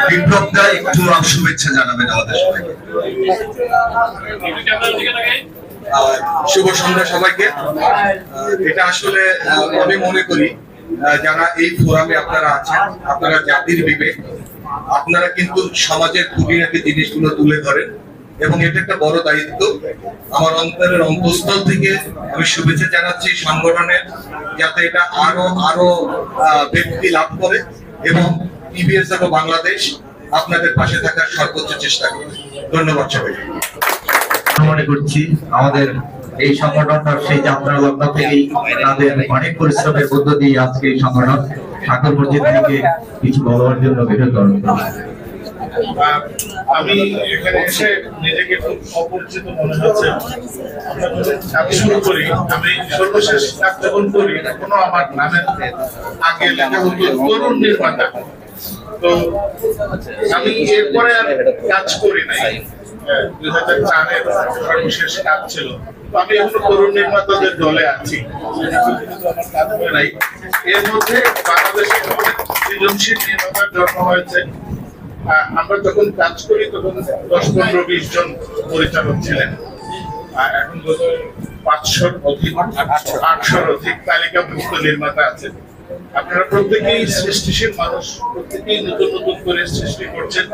বিপ্লবদা একটু শুভেচ্ছা জানাবেন আমাদের সবাইকে। শুভ সন্ধ্যা সবাইকে। এটা আসলে আমি মনে করি যারা এই ফোরামে আপনারা আছেন, আপনারা জাতির বিবেক, আপনারা কিন্তু সমাজের খুঁটিনাটি জিনিসগুলো তুলে ধরেন এবং এটা একটা বড় দায়িত্ব। আমার অন্তরের অন্তঃস্থল থেকে আমি শুভেচ্ছা জানাচ্ছি সংগঠনের, যাতে এটা আরো ব্যক্তি লাভ করে এবং টিভিএস এবং বাংলাদেশ আপনাদের পাশে থাকার সর্বোচ্চ চেষ্টা করবে। ধন্যবাদ সবাইকে। মনে করছি আমাদের এই সংগঠনটা সেই যাত্রা লগ্ন থেকেই তাদের অনেক পরিশ্রমের মধ্য দিয়ে আজকে এই সংগঠন ঠাকুর মসজিদ থেকে কিছু বলার জন্য বের করেন। আমি এখানে এসে নিজেকে খুব অপরিচিত মনে হচ্ছে। আমি শুরু করি, আমি সর্বশেষ কাজ যখন করি এখনো আমার নামের আগে লেখা হতো তরুণ নির্মাতা। তো আমি এরপরে আর কাজ করি নাই। 2004-এর সর্বশেষ কাজ ছিল। আমি এখনো তরুণ নির্মাতাদের দলে আছি, আমার কাজ হয় নাই। এর মধ্যে বাংলাদেশে সৃজনশীল নির্মাতার জন্ম হয়েছে। আমরা যখন কাজ করি তখন 10, 15, 20 জন পরিচালক ছিলেন। এখন 500-র অধিক তালিকাভুক্ত নির্মাতা আছে। আপনারা প্রত্যেকেই সৃষ্টিশীল মানুষ, প্রত্যেকেই নতুন নতুন করে সৃষ্টি করছেন।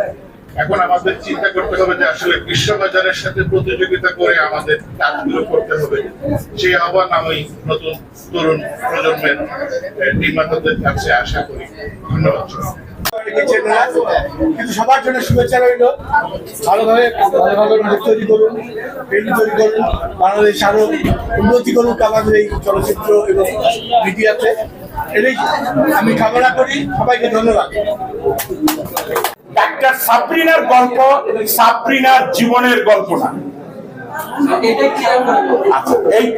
এখন আমাদের চিন্তা করতে হবে যে আসলে বিশ্ববাজারের সাথে প্রতিযোগিতা করে আমাদের কাজগুলো করতে হবে। সেই আহ্বান আমি নতুন তরুণ প্রজন্মের নির্মাতাদের কাছে আশা করি। ধন্যবাদ। কিন্তু সবার জন্য শুভেচ্ছা রইল। ভালোভাবে তৈরি করুন, ফিল্ম তৈরি করুন, বাংলাদেশ আরো উন্নতি করুক আমাদের এই চলচ্চিত্র এবং মিডিয়াতে। এটাই আমি কামনা করি। সবাইকে ধন্যবাদ। ডাক্তার সাবরিনার গল্প সাবরিনার জীবনের গল্প না।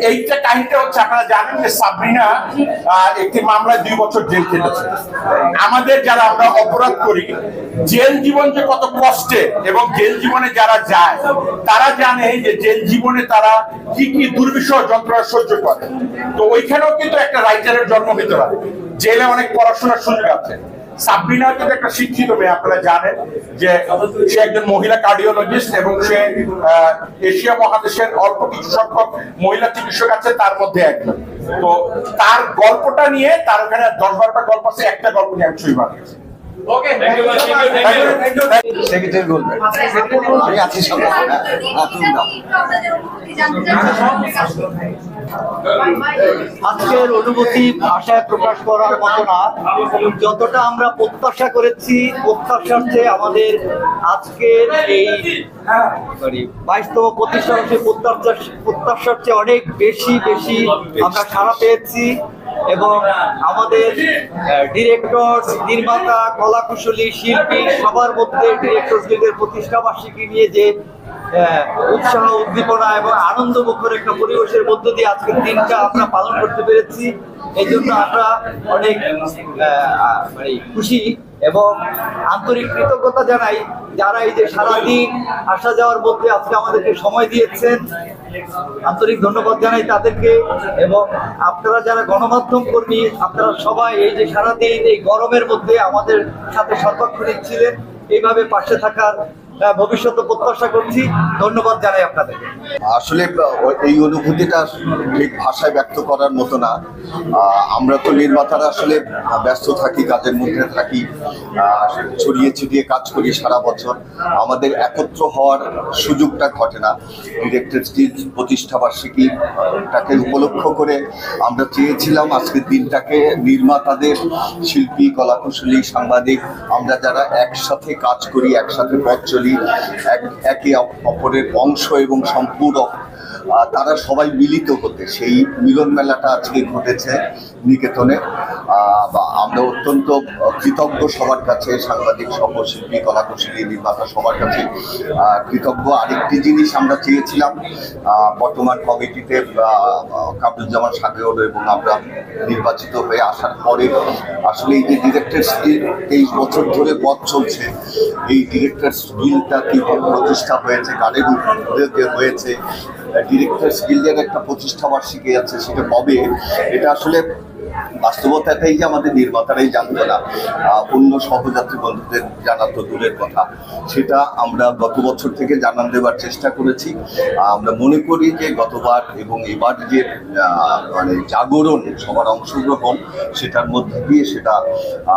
এইটা কাহিনীটা হচ্ছে, আপনারা জানেন যে সাবরিনা একটি মামলায় 2 বছর জেল খেটেছে। আমাদের যারা আমরা অপরাধ করি, জেল জীবন যে কত কষ্টে, এবং জেল জীবনে যারা যায় তারা জানে যে জেল জীবনে তারা কি কি দুর্বিষহ যন্ত্রণা সহ্য করে। তো ওইখানেও কিন্তু একটা রাইটারের জন্ম হতে পারে। জেলে অনেক পড়াশোনার সুযোগ আছে। সাবরিনা কিন্তু একটা শিক্ষিত মেয়ে, আপনারা জানেন যে সে একজন মহিলা কার্ডিওলজিস্ট এবং সে এশিয়া মহাদেশের অল্প কিছু সংখ্যক মহিলা চিকিৎসক আছে, তার মধ্যে একজন। তো তার গল্পটা নিয়ে, তার ওখানে 10-12টা গল্প আছে, একটা গল্প নিয়ে আমি ছবি বানিয়েছি। আজকের অনুভূতি ভাষায় প্রকাশ করার মতো না। যতটা আমরা প্রত্যাশা করেছি, প্রত্যাশার চেয়ে আমাদের আজকের এই 22তম প্রতিষ্ঠাবার্ষিকী প্রত্যাশার চেয়ে অনেক বেশি আমরা সাড়া পেয়েছি। এবং আমাদের ডিরেক্টর, নির্মাতা, কলাকুশলী, শিল্পী সবার মধ্যে ডিরেক্টরদের প্রতিষ্ঠাবার্ষিকী নিয়ে যে উৎসাহ, উদ্দীপনা এবং আনন্দ মুখর একটা পরিবেশের মধ্য দিয়ে আজকের দিনটা আমরা পালন করতে পেরেছি। এই জন্য আমরা অনেক খুশি এবং আন্তরিক কৃতজ্ঞতা জানাই যারা এই যে সারাদিন আসা যাওয়ার মধ্যে আজকে আমাদেরকে সময় দিয়েছেন। আন্তরিক ধন্যবাদ জানাই তাদেরকে। এবং আপনারা যারা গণমাধ্যম কর্মী, আপনারা সবাই এই যে সারাদিন এই গরমের মধ্যে আমাদের সাথে সর্বাক্ষণিক ছিলেন, এইভাবে পাশে থাকার ভবিষ্যতে প্রত্যাশা করছি। ধন্যবাদ জানাই আপনাদেরকে। আসলে এই অনুভূতিটা ঠিক ভাষায় ব্যক্ত করার মতো না। আমরা তো নির্মাতারা আসলে ব্যস্ত থাকি, কাজের মধ্যে থাকি, ছড়িয়ে ছিটিয়ে কাজ করি সারা বছর। আমাদের একত্র হওয়ার সুযোগটা ঘটে না। ডিরেক্টর স্টিজ প্রতিষ্ঠাবার্ষিকীটাকে উপলক্ষ করে আমরা চেয়েছিলাম আজকের দিনটাকে নির্মাতাদের, শিল্পী, কলাকুশলী, সাংবাদিক, আমরা যারা একসাথে কাজ করি, একসাথে পথ চলি, একে অপরের অংশ এবং সম্পূরক, তারা সবাই মিলিত হতে, সেই মিলন মেলাটা আজকে ঘটেছে নিকেতনে। আমরা অত্যন্ত কৃতজ্ঞ সবার কাছে, সাংবাদিক সহ শিল্পী, কলাকুশলী, নির্মাতা সবার কাছে কৃতজ্ঞ। আরেকটি জিনিস আমরা চেয়েছিলাম, বর্তমান কমিটিতে কামরুজ্জামান সাগর এবং আমরা নির্বাচিত হয়ে আসার পরে আসলে এই যে ডিরেক্টরস গিল্ড 23 বছর ধরে পথ চলছে, এই ডিরেক্টরস গিল্ডটা কীভাবে প্রতিষ্ঠা হয়েছে, কাদের উদ্যোগে হয়েছে, ডিরেক্টরস গিল্ডের একটা প্রতিষ্ঠা বার্ষিকী আছে, সেটা কবে, এটা আসলে বাস্তবতাটাই যে আমাদের নির্মাতারাই জানতো না, অন্য সহযাত্রী বন্ধুদের জানা তো দূরের কথা, সেটা আমরা গত বছর থেকে জানান দেওয়ার চেষ্টা করেছি। আমরা মনে করি যে গতবার এবং এবার যে মানে জাগরণ, সবার অংশগ্রহণ, সেটার মধ্যে দিয়ে সেটা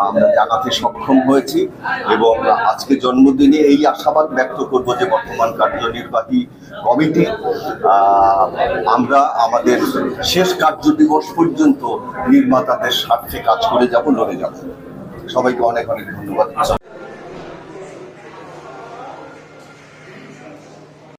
আমরা জানাতে সক্ষম হয়েছি। এবং আজকে জন্মদিনে এই আশাবাদ ব্যক্ত করব যে বর্তমান কার্যনির্বাহী কমিটি আমরা আমাদের শেষ কার্য দিবস পর্যন্ত নির্মাতাদের স্বার্থে কাজ করে যাব, লড়ে যাব। সবাইকে অনেক অনেক ধন্যবাদ।